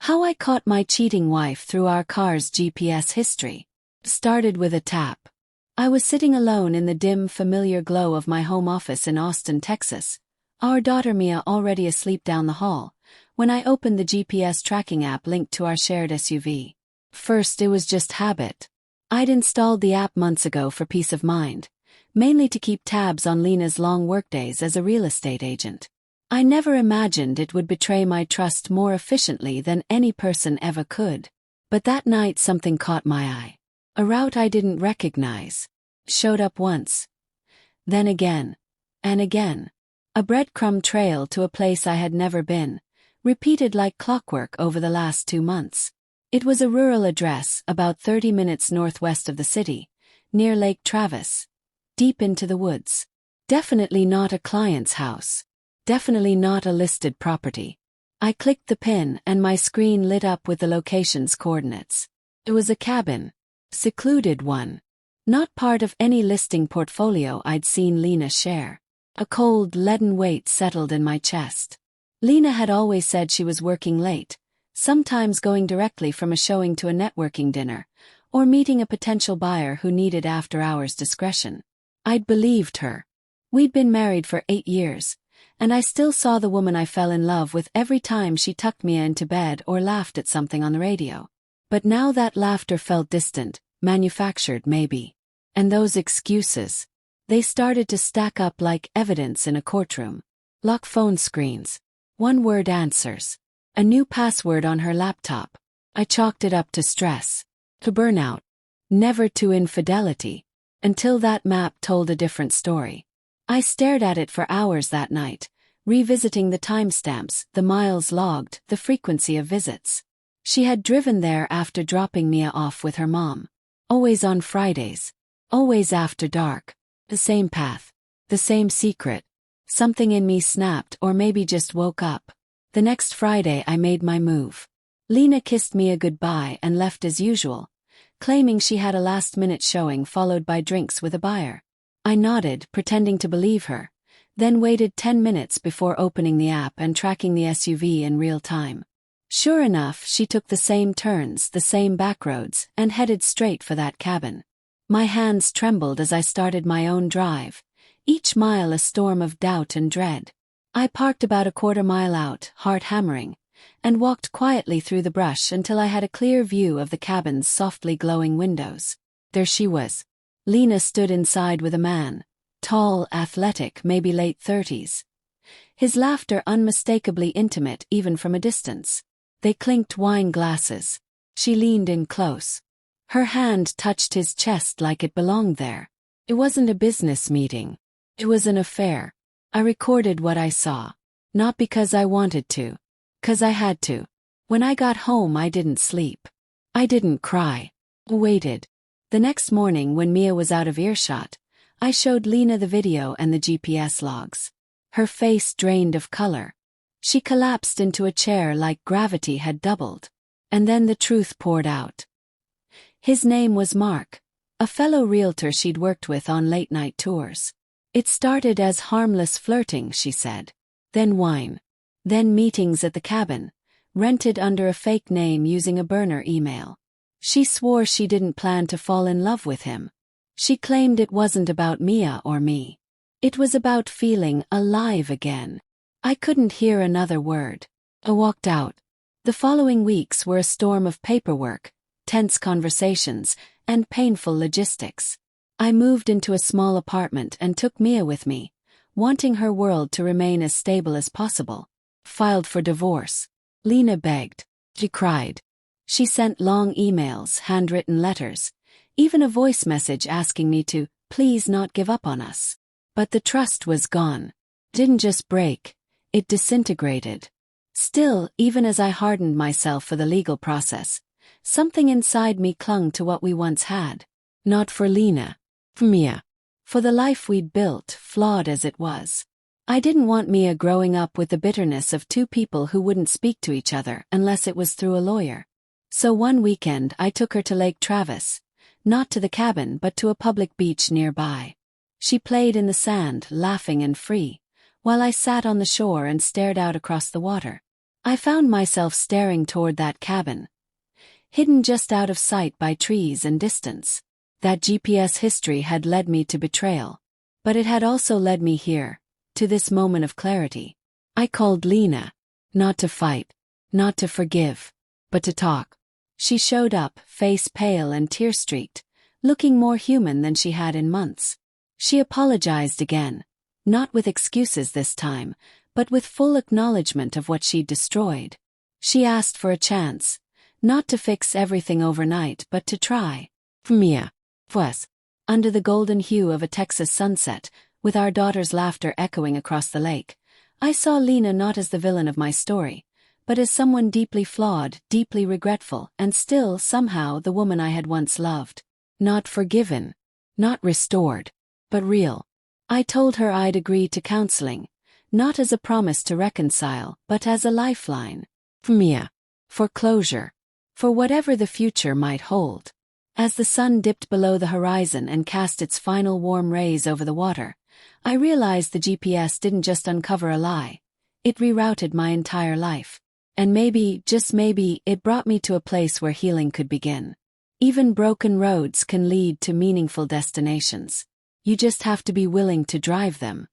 How I caught my cheating wife through our car's GPS history. Started with a tap. I was sitting alone in the dim, familiar glow of my home office in Austin, Texas, our daughter Mia already asleep down the hall, when I opened the GPS tracking app linked to our shared SUV. First, it was just habit. I'd installed the app months ago for peace of mind, mainly to keep tabs on Lena's long workdays as a real estate agent. I never imagined it would betray my trust more efficiently than any person ever could. But that night something caught my eye. A route I didn't recognize. Showed up once. Then again. And again. A breadcrumb trail to a place I had never been, repeated like clockwork over the last 2 months. It was a rural address about 30 minutes northwest of the city, near Lake Travis. Deep into the woods. Definitely not a client's house. Definitely not a listed property. I clicked the pin and my screen lit up with the location's coordinates. It was a cabin. Secluded one. Not part of any listing portfolio I'd seen Lena share. A cold, leaden weight settled in my chest. Lena had always said she was working late, sometimes going directly from a showing to a networking dinner, or meeting a potential buyer who needed after-hours discretion. I'd believed her. We'd been married for 8 years, and I still saw the woman I fell in love with every time she tucked Mia into bed or laughed at something on the radio. But now that laughter felt distant, manufactured maybe. And those excuses, they started to stack up like evidence in a courtroom. Lock phone screens. One-word answers. A new password on her laptop. I chalked it up to stress. To burnout. Never to infidelity. Until that map told a different story. I stared at it for hours that night, revisiting the timestamps, the miles logged, the frequency of visits. She had driven there after dropping Mia off with her mom. Always on Fridays. Always after dark. The same path. The same secret. Something in me snapped or maybe just woke up. The next Friday I made my move. Lena kissed Mia goodbye and left as usual, claiming she had a last-minute showing followed by drinks with a buyer. I nodded, pretending to believe her, then waited 10 minutes before opening the app and tracking the SUV in real time. Sure enough, she took the same turns, the same backroads, and headed straight for that cabin. My hands trembled as I started my own drive, each mile a storm of doubt and dread. I parked about a quarter-mile out, heart hammering, and walked quietly through the brush until I had a clear view of the cabin's softly glowing windows. There she was. Lena stood inside with a man, tall, athletic, maybe late 30s. His laughter unmistakably intimate even from a distance. They clinked wine glasses. She leaned in close. Her hand touched his chest like it belonged there. It wasn't a business meeting. It was an affair. I recorded what I saw. Not because I wanted to. 'Cause I had to. When I got home I didn't sleep. I didn't cry. I waited. The next morning when Mia was out of earshot, I showed Lena the video and the GPS logs. Her face drained of color. She collapsed into a chair like gravity had doubled. And then the truth poured out. His name was Mark, a fellow realtor she'd worked with on late-night tours. It started as harmless flirting, she said. Then wine. Then meetings at the cabin, rented under a fake name using a burner email. She swore she didn't plan to fall in love with him. She claimed it wasn't about Mia or me. It was about feeling alive again. I couldn't hear another word. I walked out. The following weeks were a storm of paperwork, tense conversations, and painful logistics. I moved into a small apartment and took Mia with me, wanting her world to remain as stable as possible. Filed for divorce. Lena begged. She cried. She sent long emails, handwritten letters, even a voice message asking me to, please not give up on us. But the trust was gone. Didn't just break, it disintegrated. Still, even as I hardened myself for the legal process, something inside me clung to what we once had. Not for Lena. For Mia. For the life we'd built, flawed as it was. I didn't want Mia growing up with the bitterness of two people who wouldn't speak to each other unless it was through a lawyer. So one weekend I took her to Lake Travis, not to the cabin but to a public beach nearby. She played in the sand, laughing and free, while I sat on the shore and stared out across the water. I found myself staring toward that cabin, hidden just out of sight by trees and distance. That GPS history had led me to betrayal. But it had also led me here, to this moment of clarity. I called Lena. Not to fight, not to forgive, but to talk. She showed up, face pale and tear-streaked, looking more human than she had in months. She apologized again, not with excuses this time, but with full acknowledgement of what she'd destroyed. She asked for a chance, not to fix everything overnight but to try. Mia. Was. Under the golden hue of a Texas sunset, with our daughter's laughter echoing across the lake, I saw Lena not as the villain of my story, but as someone deeply flawed, deeply regretful, and still, somehow, the woman I had once loved. Not forgiven, not restored, but real. I told her I'd agree to counseling, not as a promise to reconcile, but as a lifeline. Mia. For closure. For whatever the future might hold. As the sun dipped below the horizon and cast its final warm rays over the water, I realized the GPS didn't just uncover a lie. It rerouted my entire life. And maybe, just maybe, it brought me to a place where healing could begin. Even broken roads can lead to meaningful destinations. You just have to be willing to drive them.